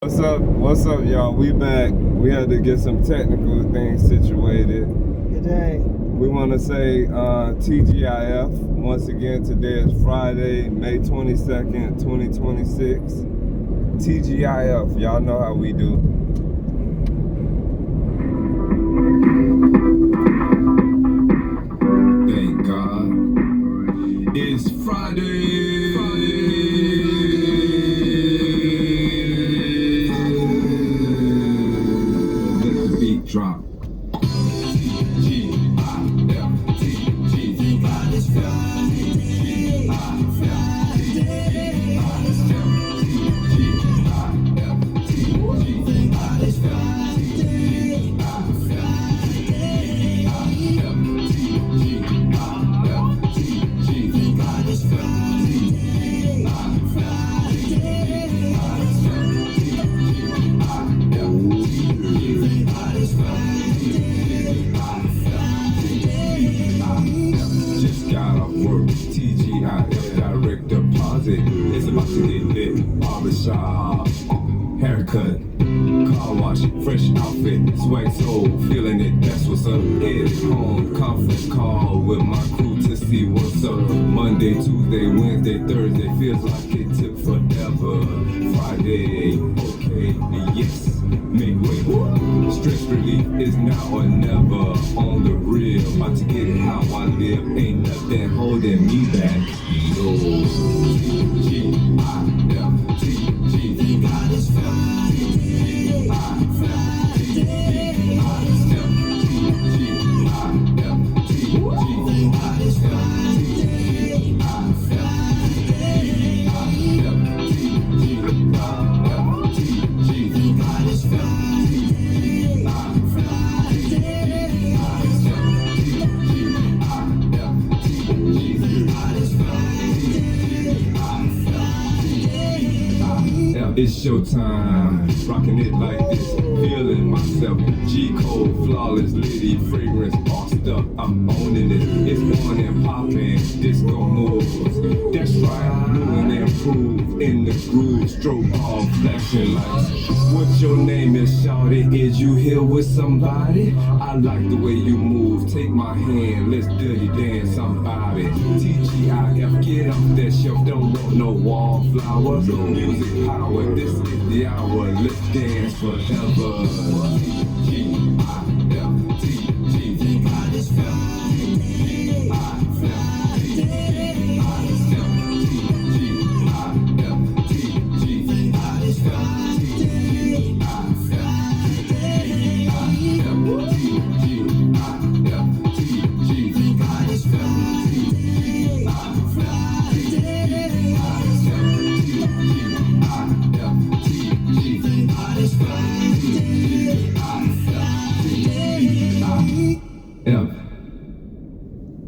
What's up, y'all? We back. We had to get some technical things situated. Good day. We want to say TGIF. Once again, today is Friday, May 22nd, 2026. TGIF. Y'all know how we do. Thank God. It's Friday. Let the beat drop. Just got off work, TGIF, direct deposit. It's about to get lit, barbershop, haircut, car wash, fresh outfit, swag soul, feeling it, that's what's up. Headed home, conference call with my crew to see what's up. Monday, Tuesday, Wednesday, Thursday, feels like it took forever. Friday, okay, yes, make way. Stress relief is now or never, on the real, about to get it how I live, ain't nothing holding me back. Yo, G-I-F-T-G, thank God it's Friday. It's showtime, rocking it like this, feeling myself. G-code, flawless, litty, fragrance, all stuff, I'm owning it. It's on and popping, disco moves. That's right, new and improved, in the groove, stroke off, flashing lights. What your name is, shawty? Is you here with somebody? I like the way you move, take my hand, let's dirty dance somebody. TGIF, get off that shelf, don't want no wallflower. Music power, this is the hour, let's dance forever. G-I-F-T-G, thank God it's Friday. G-I-F-T-G, thank God it's Friday.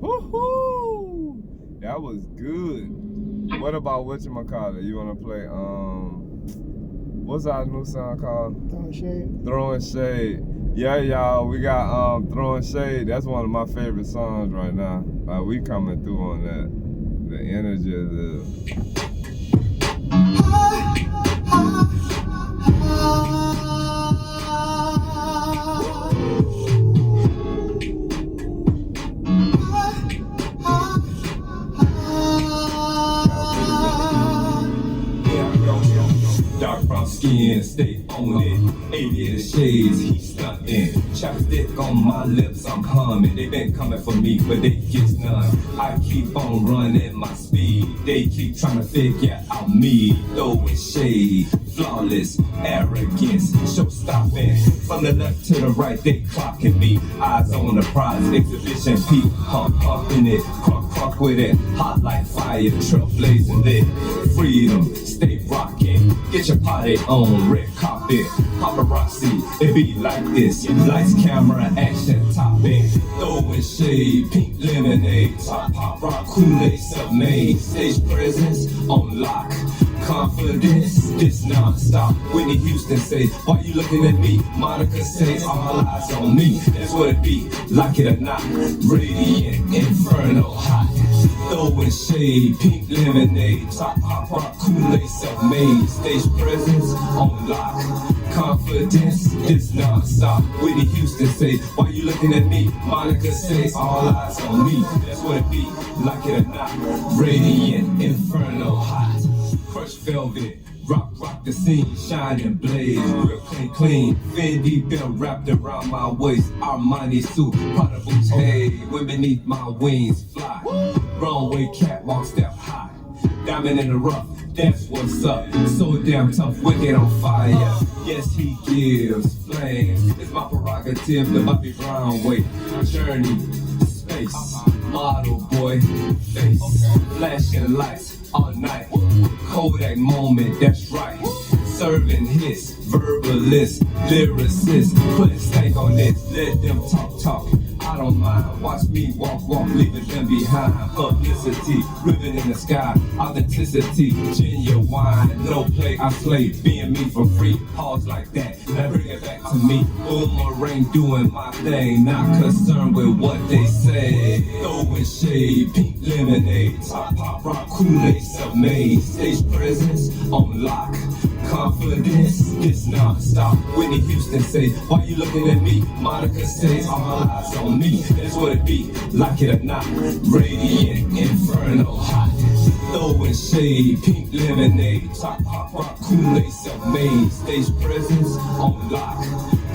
Woohoo! That was good. What about whatchamacallit? You wanna play what's our new song called? Throwing shade. Throwing Shade. Yeah, y'all, we got Throwing Shade. That's one of my favorite songs right now. We coming through on that. The energy of the dark brown skin, stay on it. Aviator shades, he stuntin'. Chapstick on my lips, I'm humming. They been coming for me, but they get none. I keep on running my speed. They keep trying to figure out me. Throwing shade, flawless, arrogance, show stopping. From the left to the right, they clocking me. Eyes on the prize, exhibition peak, pumping it, crunk with it. Hot like fire, trail blazing lit. Freedom, stay rocking. Get your party on, red carpet, paparazzi. It be like this, lights, camera, action, topic. Throwing shade, pink lemonade, top pop rock, Kool-Aid, self-made. Stage presence on lock. Confidence, this non-stop. Whitney Houston say, why you looking at me? Monica says, all eyes on me. That's what it be, like it or not. Radiant, inferno, hot. Throwing shade, pink lemonade. Top pop, rock, Kool-Aid, self-made. Stage presence on lock. Confidence, this non-stop. Whitney Houston say, why you looking at me? Monica says, all eyes on me. That's what it be, like it or not. Radiant, inferno, hot. Crushed velvet, rock the scene, shining blaze, real clean. Fendi belt wrapped around my waist, Armani suit, Prada boots, hey, women beneath my wings, fly. Runway catwalk, step high, diamond in the rough, that's what's up. So damn tough, wicked on fire. Yes, he gives flames. It's my prerogative, the Bobby Brown way. Journey, space, model boy, face, flashing lights all night. Kodak moment, that's right. Serving hits, verbalist, lyricist. Put a stank on this, let them talk. I don't mind, watch me walk, leaving them behind. Publicity, ribbon in the sky, authenticity, genuine. No play, I slay, being me for free. Pause like that, now bring it back to me. Boomerang doing my thing, not concerned with what they say. Throwing shade, pink lemonade, top pop, rock, Kool-Aid, self-made. Stage presence on lock. Confidence, this non-stop. Whitney Houston say, why you looking at me? Monica says, all eyes on me. That's what it be, like it or not. Radiant, inferno, hot. Throwing shade, pink lemonade. Top pop, rock, Kool-Aid, self-made. Stage presence on lock.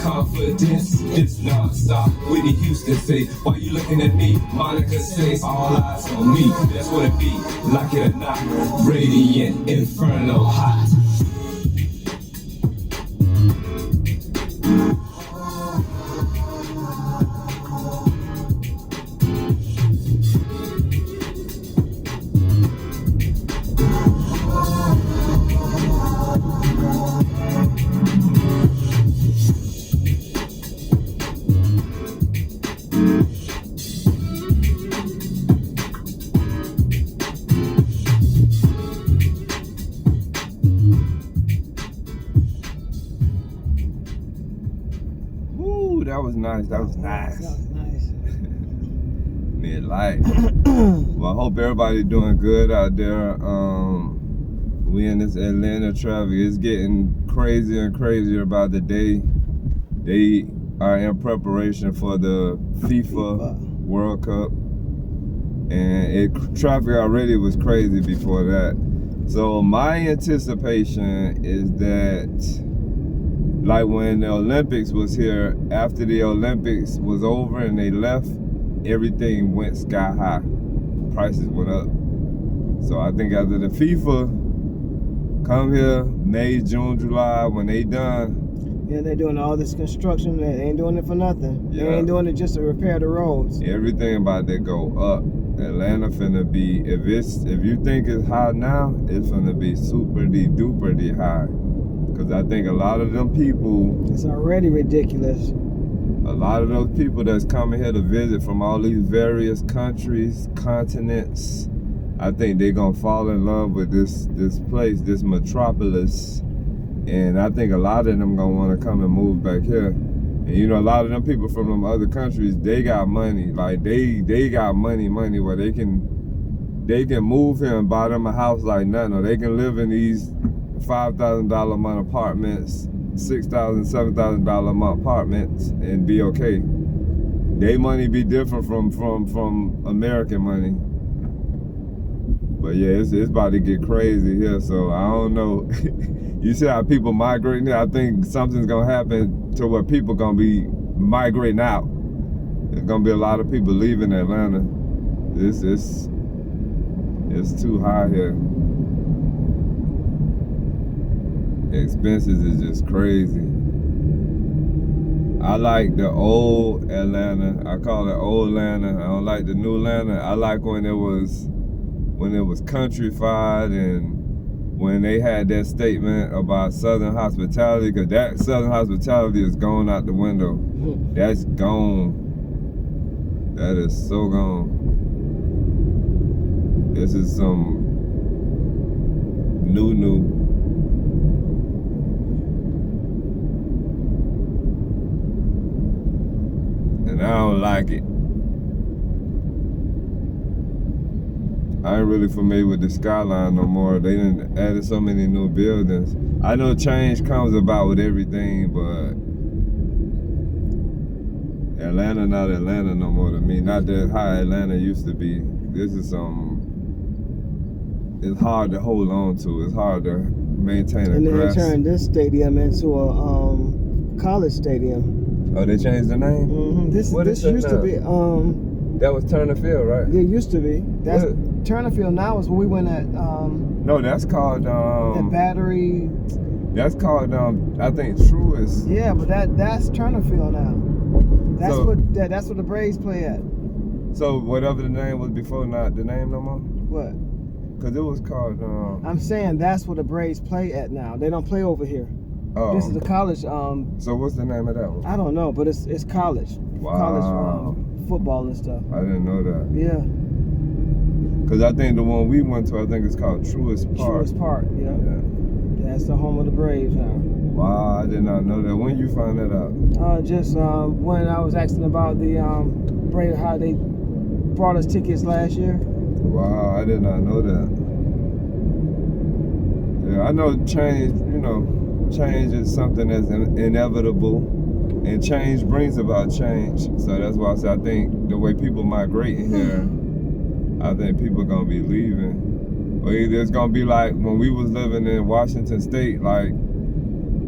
Confidence, this non-stop. Whitney Houston say, why you looking at me? Monica says, all eyes on me. That's what it be, like it or not. Radiant, inferno, hot. That was nice. That was nice. Mid-light. Well, I hope everybody doing good out there. We in this Atlanta traffic. It's getting crazier and crazier by the day. They are in preparation for the FIFA World Cup. And traffic already was crazy before that. So my anticipation is that, like when the Olympics was here, after the Olympics was over and they left, everything went sky high. Prices went up. So I think after the FIFA come here, May, June, July, when they done. Yeah, they're doing all this construction. They ain't doing it for nothing. Yeah. They ain't doing it just to repair the roads. Everything about to go up. Atlanta finna be, if you think it's high now, it's finna be super-duper high. Because I think a lot of them people... It's already ridiculous. A lot of those people that's coming here to visit from all these various countries, continents, I think they're going to fall in love with this place, this metropolis. And I think a lot of them going to want to come and move back here. And you know, a lot of them people from them other countries, they got money. Like, they got money where they can move here and buy them a house like nothing. Or they can live in these $5,000 a month apartments, $6,000, $7,000 a month apartments, and be okay. They money be different from American money. But yeah, it's about to get crazy here. So I don't know. You see how people migrating there? I think something's gonna happen to where people gonna be migrating out. There's gonna be a lot of people leaving Atlanta. It's too high here. Expenses is just crazy. I like the old Atlanta. I call it old Atlanta. I don't like the new Atlanta. I like when it was countrified and when they had that statement about Southern hospitality, because that Southern hospitality is gone out the window. That's gone. That is so gone. This is some new. And I don't like it. I ain't really familiar with the skyline no more. They done added so many new buildings. I know change comes about with everything, but Atlanta not Atlanta no more to me. Not that how Atlanta used to be. This is it's hard to hold on to. It's hard to maintain a And then they grasp. turned this stadium into a college stadium. Oh, they changed the name? Mm-hmm. This What is that used to now? be That was Turner Field, right? it used to be. That's What? Turner Field now is where we went at No, that's called the Battery. that's called I think Truist. Yeah, but that's Turner Field now. That's So- that's what the Braves play at. So whatever the name was before, not the name no more? What? Cause it was called I'm saying that's where the Braves play at now. They don't play over here. oh. This is the college. So what's the name of that one? I don't know, but it's college. Wow. College football and stuff. I didn't know that. Yeah. Cause I think the one we went to, I think it's called Truist Park. Truist Park. Yeah. Yeah. That's the home of the Braves now. Wow, I did not know that. When you found that out? Just when I was asking about the Braves, how they brought us tickets last year. Wow, I did not know that. Yeah, I know change, change is something that's inevitable, and change brings about change. So that's why I say I think the way people migrating here, I think people gonna be leaving. Or either it's gonna be like when we was living in Washington State, like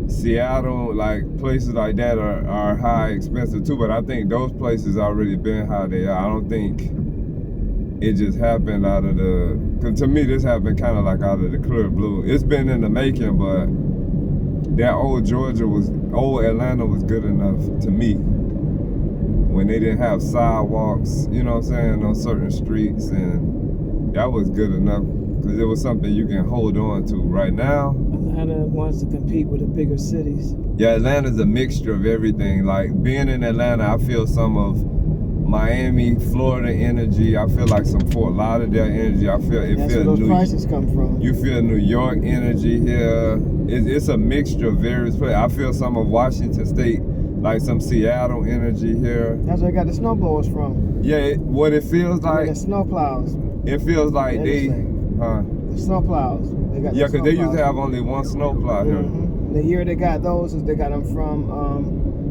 Seattle, like places like that are high expensive too. But I think those places already been how they are. I don't think it just happened out of cause to me this happened kind of like out of the clear blue. It's been in the making, but that old Atlanta was good enough to me. When they didn't have sidewalks, you know what I'm saying, on certain streets, and that was good enough because it was something you can hold on to. Right now, Atlanta wants to compete with the bigger cities. yeah, Atlanta's a mixture of everything. Like being in Atlanta, I feel some of Miami, Florida energy. I feel like some Fort Lauderdale energy. I feel it. That's where those prices come from. You feel New York energy here. It's a mixture of various places. I feel some of Washington State, like some Seattle energy here. That's where I got the snowblowers from. Yeah, what it feels like. The snow plows. It feels like The snow plows. They got Yeah, the because they snow used to plows. have only one snow plow here. Mhm. The year they got those is they got them from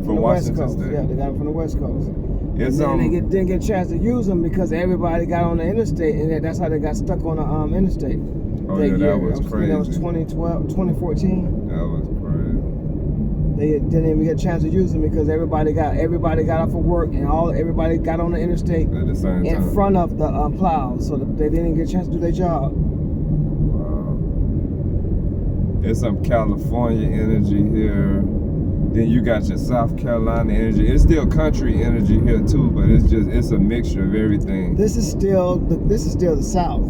the West Washington Coast. State. Yeah, they got them from the West Coast. It's And then they didn't get a chance to use them because everybody got on the interstate, and that's how they got stuck on the interstate. Oh yeah, that was crazy. That was 2012, 2014. That was crazy. They didn't even get a chance to use them because everybody got off of work and everybody got on the interstate At the same in time. front of the plows, so they didn't get a chance to do their job. Wow. There's some California energy here. Then you got your South Carolina energy. It's still country energy here too, but it's a mixture of everything. This is still the South,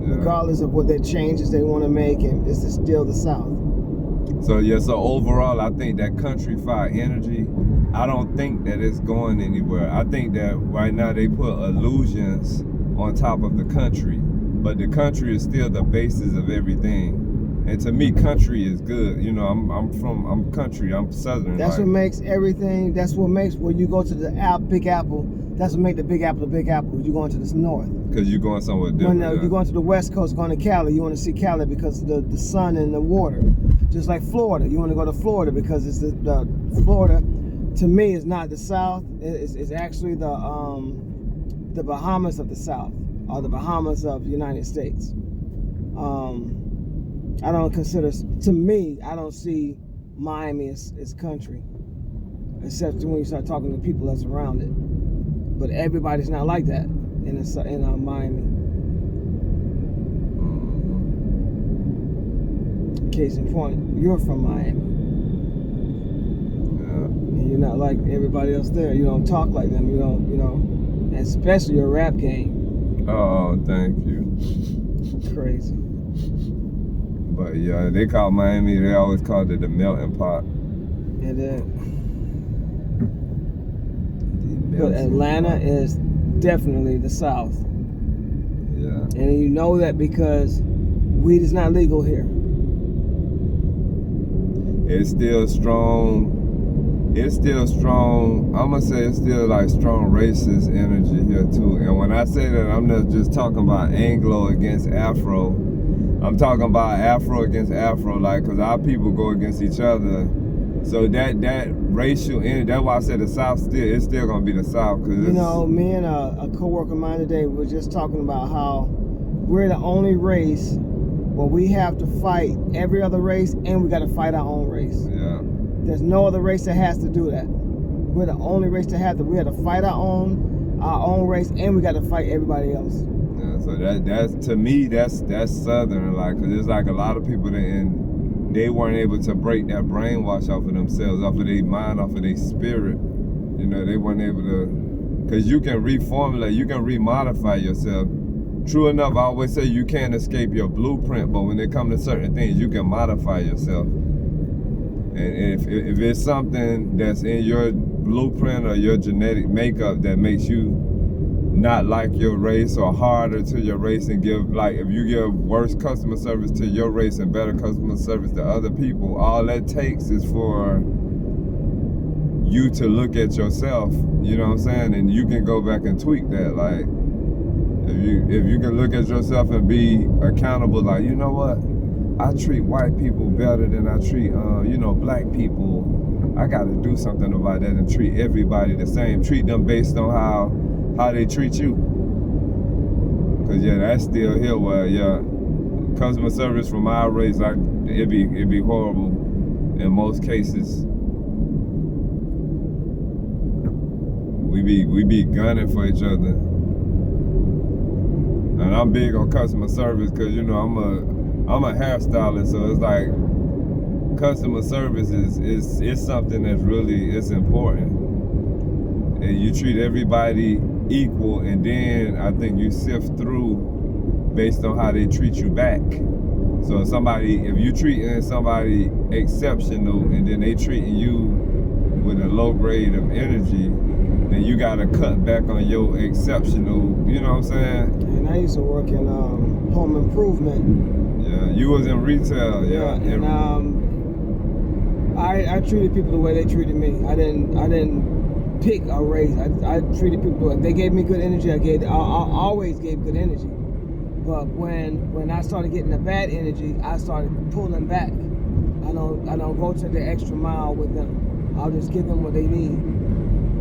Yeah. regardless of what their changes they want to make, and this is still the South. So overall, I think that countrified energy, I don't think that it's going anywhere. I think that right now they put illusions on top of the country, but the country is still the basis of everything. And to me, country is good. I'm country. I'm Southern. That's what makes everything. That's what makes when you go to the Big Apple. That's what makes the Big Apple the Big Apple. You're going to the north. Because you're going somewhere different. When you're going to the West Coast, going to Cali, you want to see Cali because of the sun and the water. Just like Florida, you want to go to Florida because it's the Florida. To me, is not the South. It's actually the Bahamas of the South, or the Bahamas of the United States. I don't consider, to me, I don't see Miami as country, except when you start talking to people that's around it. But everybody's not like that in Miami. Case in point, you're from Miami. Yeah. And you're not like everybody else there. You don't talk like them. You don't, and especially your rap game. Oh, thank you. Crazy. But yeah, they call Miami, they always called it the melting pot. And but Atlanta is definitely the South. Yeah. And you know that because Weed is not legal here. It's still strong. It's still strong. I'm gonna say it's still like strong racist energy here too. And when I say that, I'm not just talking about Anglo against Afro. I'm talking about Afro against Afro, like, cause our people go against each other. So that racial energy, that's why I said the South it's still gonna be the South. Cause you know, me and a coworker of mine today were just talking about how we're the only race where we have to fight every other race, and we got to fight our own race. Yeah. There's no other race that has to do that. We're the only race that have to. We have to fight our own race, and we got to fight everybody else. Yeah. So that's to me that's Southern, like, cause it's like a lot of people they weren't able to break that brainwash off of themselves, off of their mind, off of their spirit. You know, they weren't able to, cause you can reformulate, you can remodify yourself. True enough, I always say you can't escape your blueprint, but when it comes to certain things, you can modify yourself. And if it's something that's in your blueprint or your genetic makeup that makes you not like your race or harder to your race, and if you give worse customer service to your race and better customer service to other people, all that takes is for you to look at yourself, you know what I'm saying? And you can go back and tweak that, like, if you can look at yourself and be accountable, like, you know what, I treat white people better than I treat black people. I gotta do something about that and treat everybody the same. Treat them based on how they treat you. Cause yeah, that's still here where customer service from our race, it'd be horrible in most cases. We be gunning for each other. And I'm big on customer service because, you know, I'm a hairstylist, so it's like customer service is something that's really important. And you treat everybody equal, and then I think you sift through based on how they treat you back. So if you treating somebody exceptional and then they treating you with a low grade of energy, then you gotta cut back on your exceptional, you know what I'm saying? And I used to work in home improvement. Yeah, you was in retail, yeah. And I treated people the way they treated me. I didn't pick a race. I treated people the way they gave me good energy. I always gave good energy. But when I started getting the bad energy, I started pulling back. I don't go to the extra mile with them. I'll just give them what they need,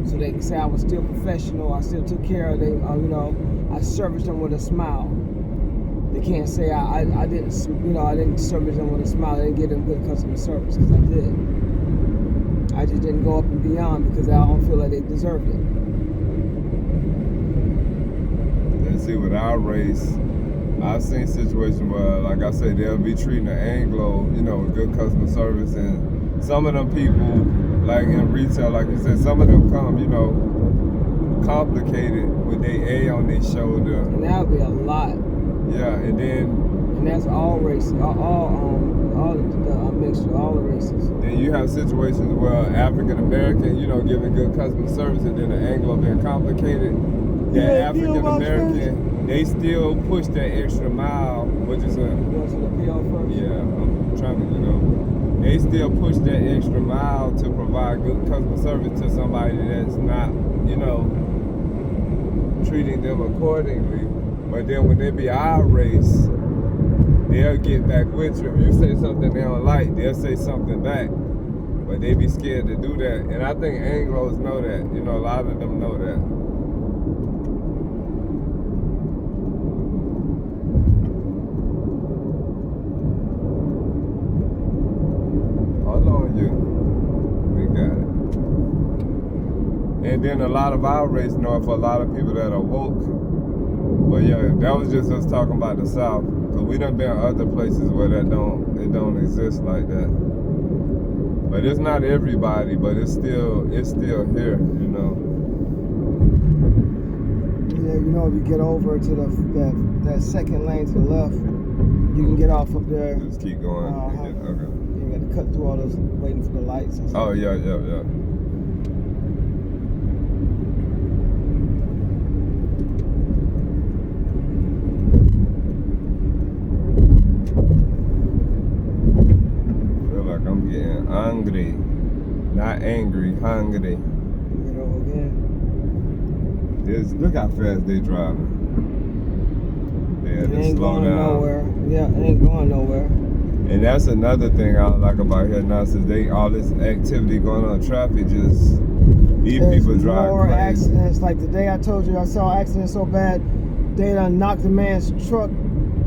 so they can say I was still professional. I still took care of them. I serviced them with a smile. They can't say I didn't service them with a smile. I didn't give them good customer service, because I did. I just didn't go up and beyond because I don't feel like they deserved it. And see, with our race, I've seen situations where, like I said, they'll be treating an Anglo, with good customer service, and some of them people, like in retail, like you said, some of them come, complicated with their A on their shoulder. And that would be a lot. Yeah, and that's all races, all the mixture, all the races. Then you have situations where African American, giving good customer service, and then the Anglo being complicated. That African American, they still push that extra mile, which is You go to the PO first? Yeah, I'm trying to, they still push that extra mile to provide good customer service to somebody that's not, treating them accordingly. But then when they be our race, they'll get back with you. If you say something they don't like, they'll say something back. But they be scared to do that. And I think Anglos know that. A lot of them know that. Hold on, you. We got it. And then a lot of our race know it, for a lot of people that are woke. But yeah, that was just us talking about the South. Cause we done been other places where it don't exist like that. But it's not everybody, but it's still here, Yeah, if you get over to that second lane to the left, you can get off up there. Just keep going. Okay. You got to cut through all those, waiting for the lights and stuff. Oh yeah. hungry. Not angry, hungry. Get over again. Look how fast they driving. They had It to ain't slow going down. nowhere. Yeah, it ain't going nowhere. And that's another thing I don't like about here now, since all this activity going on, traffic just, these people drive more crazy. accidents. Like today I told you I saw an accident so bad, they done knocked the man's truck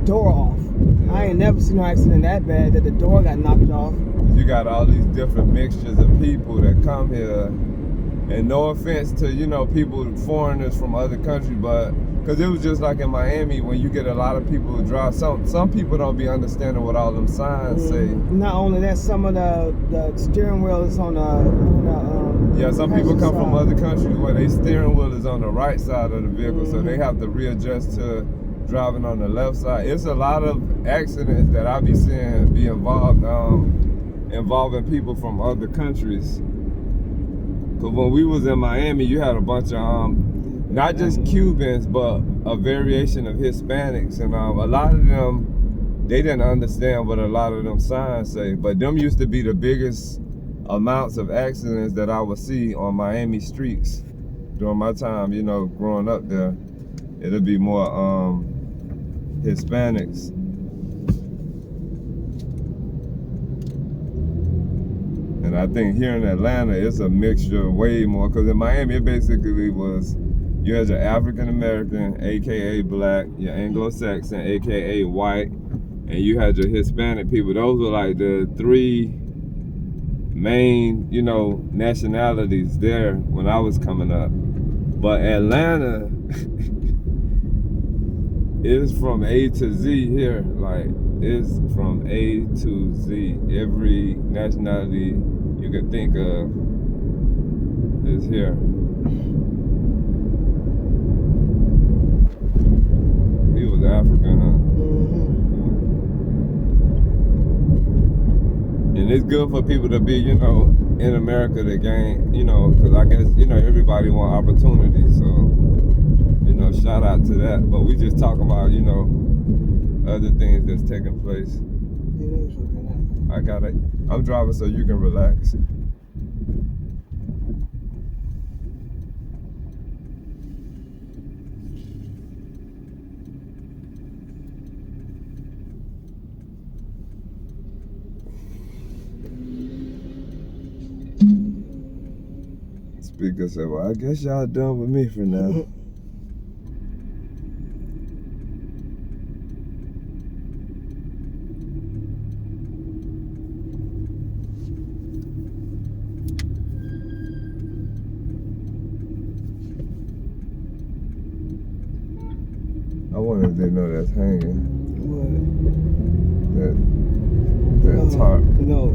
door off. Yeah. I ain't never seen no accident that bad that the door got knocked off. You got all these different mixtures of people that come here, and no offense to, you know, people, foreigners from other countries, but because it was just like in Miami when you get a lot of people who drive. Some people don't be understanding what all them signs say. Not only that, some of the steering wheel is on the Yeah, some people come from other countries where their steering wheel is on the right side of the vehicle, so they have to readjust to driving on the left side. It's a lot of accidents that I be seeing be involving people from other countries. Cause when we was in Miami, you had a bunch of not just Cubans, but a variation of Hispanics, and a lot of them, they didn't understand what a lot of them signs say. But them used to be the biggest amounts of accidents that I would see on Miami streets during my time, you know, growing up there. It'll be more Hispanics. And I think here in Atlanta, it's a mixture way more, because in Miami, it basically was, you had your African American, AKA black, your Anglo-Saxon, AKA white, and you had your Hispanic people. Those were like the three main, you know, nationalities there when I was coming up. But Atlanta is from A to Z here. Like, it's from A to Z. Every nationality you could think of is here. He was African, huh? And it's good for people to be, you know, in America to gain, you know, because I guess, you know, everybody want opportunities. So, you know, shout out to that. But we just talk about, you know, other things that's taking place. I got it. I'm driving so you can relax. Speaker said, well, I guess y'all done with me for now. I wonder if they know that's hanging. What? That tarp. No.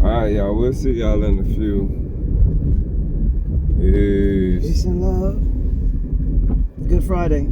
Alright, y'all. We'll see y'all in a few. Peace. Peace and love. Good Friday.